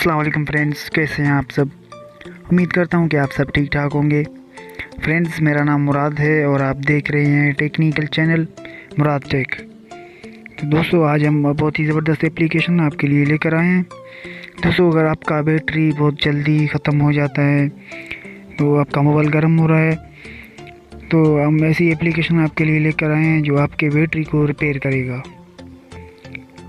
अस्सलाम वालेकुम फ्रेंड्स, कैसे हैं आप सब। उम्मीद करता हूं कि आप सब ठीक ठाक होंगे। फ्रेंड्स, मेरा नाम मुराद है और आप देख रहे हैं टेक्निकल चैनल मुराद टेक। तो दोस्तों, आज हम बहुत ही ज़बरदस्त एप्लीकेशन आपके लिए लेकर आए हैं। दोस्तों, अगर आपका बैटरी बहुत जल्दी ख़त्म हो जाता है, तो आपका मोबाइल गर्म हो रहा है, तो हम ऐसी एप्लीकेशन आपके लिए लेकर आए हैं जो आपके बैटरी को रिपेयर करेगा।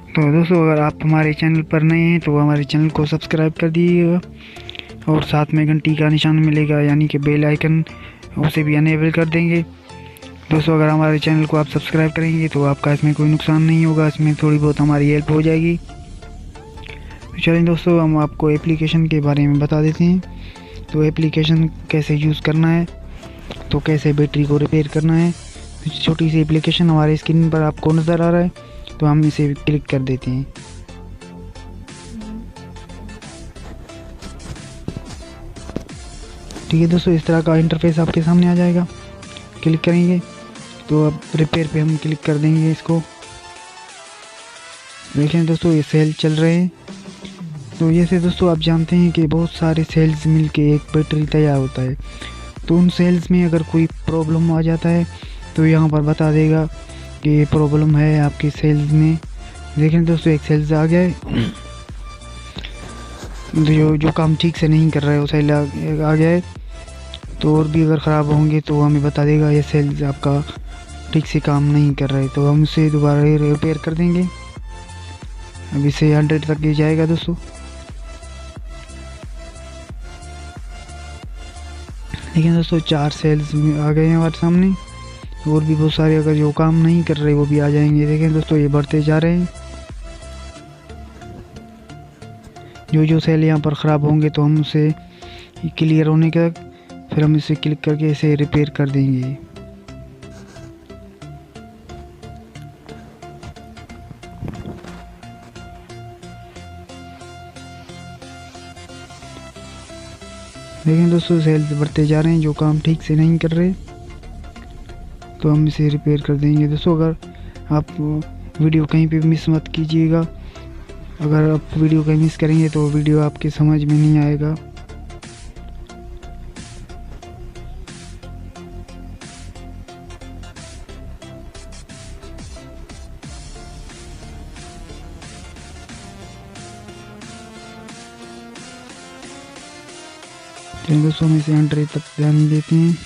तो दोस्तों, अगर आप हमारे चैनल पर नए हैं तो हमारे चैनल को सब्सक्राइब कर दीजिएगा और साथ में घंटी का निशान मिलेगा, यानी कि बेल आइकन, उसे भी अनेबल कर देंगे। दोस्तों, अगर हमारे चैनल को आप सब्सक्राइब करेंगे तो आपका इसमें कोई नुकसान नहीं होगा, इसमें थोड़ी बहुत हमारी हेल्प हो जाएगी। तो चलिए दोस्तों, हम आपको एप्लीकेशन के बारे में बता देते हैं। तो एप्लीकेशन कैसे यूज़ करना है, तो कैसे बैटरी को रिपेयर करना है। छोटी सी एप्लीकेशन हमारे स्क्रीन पर आपको नज़र आ रहा है, तो हम इसे क्लिक कर देते हैं। ठीक है दोस्तों, इस तरह का इंटरफेस आपके सामने आ जाएगा। क्लिक करेंगे तो अब रिपेयर पे हम क्लिक कर देंगे इसको। देखें दोस्तों, ये सेल चल रहे हैं। तो ये से दोस्तों, आप जानते हैं कि बहुत सारे सेल्स मिलके एक बैटरी तैयार होता है। तो उन सेल्स में अगर कोई प्रॉब्लम आ जाता है तो यहाँ पर बता देगा कि ये प्रॉब्लम है आपके सेल्स में। देखें दोस्तों, एक सेल्स आ गया है, जो काम ठीक से नहीं कर रहा है वो सेल आ गया है। तो और भी अगर ख़राब होंगे तो हमें बता देगा ये सेल्स आपका ठीक से काम नहीं कर रहा है, तो हम इसे दोबारा रिपेयर कर देंगे। अब इसे 100 तक ये जाएगा दोस्तों। लेकिन दोस्तों, 4 सेल्स आ गए हैं हमारे सामने, और भी बहुत सारे अगर जो काम नहीं कर रहे वो भी आ जाएंगे। देखें दोस्तों, ये बढ़ते जा रहे हैं। जो सेल यहाँ पर ख़राब होंगे तो हम उसे क्लियर होने के फिर हम इसे क्लिक करके इसे रिपेयर कर देंगे। देखें दोस्तों, सेल्स बढ़ते जा रहे हैं, जो काम ठीक से नहीं कर रहे तो हम इसे रिपेयर कर देंगे। दोस्तों, अगर आप वीडियो कहीं पे मिस मत कीजिएगा। अगर आप वीडियो कहीं मिस करेंगे तो वीडियो आपके समझ में नहीं आएगा। चलिए दोस्तों, हम इसे 100 तक ध्यान देते हैं।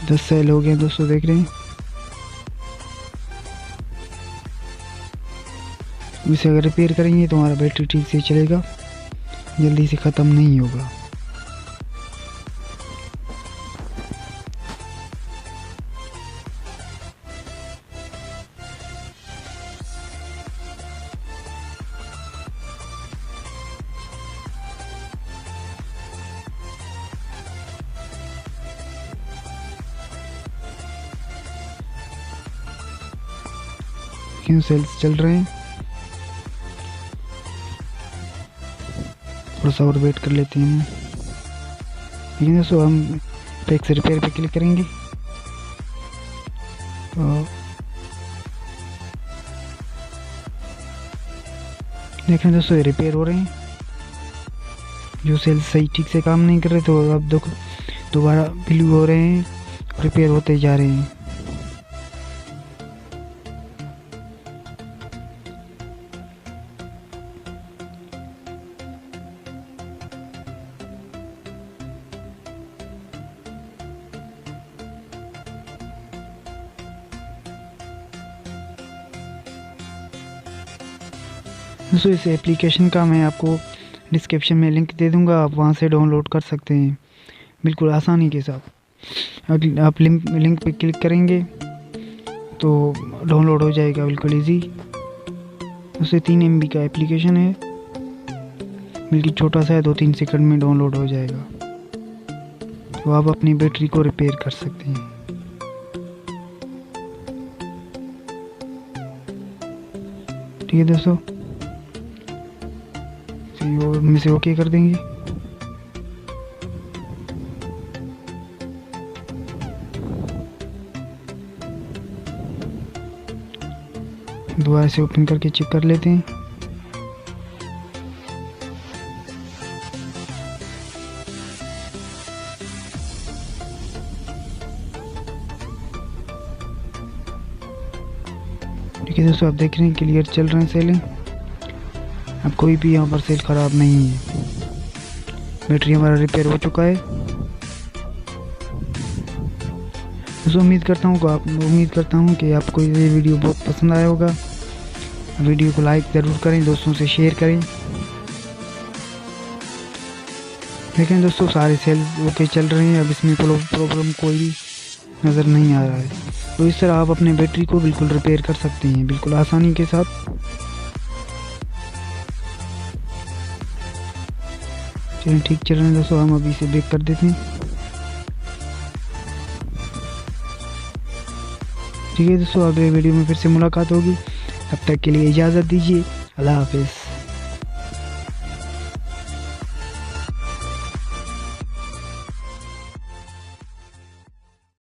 10 सेल हो गए दोस्तों, देख रहे हैं। इसे अगर रिपेयर करेंगे तो हमारा बैटरी ठीक से चलेगा, जल्दी से ख़त्म नहीं होगा। क्यों सेल्स चल रहे हैं, थोड़ा सा और वेट कर लेते हैं। लेकिन दोस्तों, हम फिक्स रिपेयर पे क्लिक करेंगे तो देखें दोस्तों, ये रिपेयर हो रहे हैं। जो सेल्स सही ठीक से काम नहीं कर रहे तो अब दोबारा ब्लू हो रहे हैं, रिपेयर होते जा रहे हैं। दोस्तों, इस एप्लीकेशन का मैं आपको डिस्क्रिप्शन में लिंक दे दूंगा, आप वहां से डाउनलोड कर सकते हैं बिल्कुल आसानी के साथ। आप लिंक पे क्लिक करेंगे तो डाउनलोड हो जाएगा बिल्कुल इजी। उससे 3 MB का एप्लीकेशन है, बिल्कुल छोटा सा है, 2-3 सेकंड में डाउनलोड हो जाएगा। तो आप अपनी बैटरी को रिपेयर कर सकते हैं। ठीक है दोस्तों, हम इसे ओके कर देंगे। दोबारा से ओपन करके चेक कर लेते हैं। ठीक है दोस्तों, आप देख रहे हैं क्लियर चल रहे हैं सेलिंग। अब कोई भी यहाँ पर सेल ख़राब नहीं है। बैटरी हमारा रिपेयर हो चुका है। दोस्तों उम्मीद करता हूँ कि आपको ये वीडियो बहुत पसंद आया होगा। वीडियो को लाइक ज़रूर करें, दोस्तों से शेयर करें। लेकिन दोस्तों सारे सेल ओके चल रहे हैं, अब इसमें प्रॉब्लम कोई भी नज़र नहीं आ रहा है। तो इस तरह आप अपने बैटरी को बिल्कुल रिपेयर कर सकते हैं, बिल्कुल आसानी के साथ। चलिए ठीक चल रहे हैं दोस्तों, हम अभी इसे बैक कर देते हैं। ठीक है दोस्तों, अगले वीडियो में फिर से मुलाकात होगी। तब तक के लिए इजाज़त दीजिए। अल्लाह हाफिज़।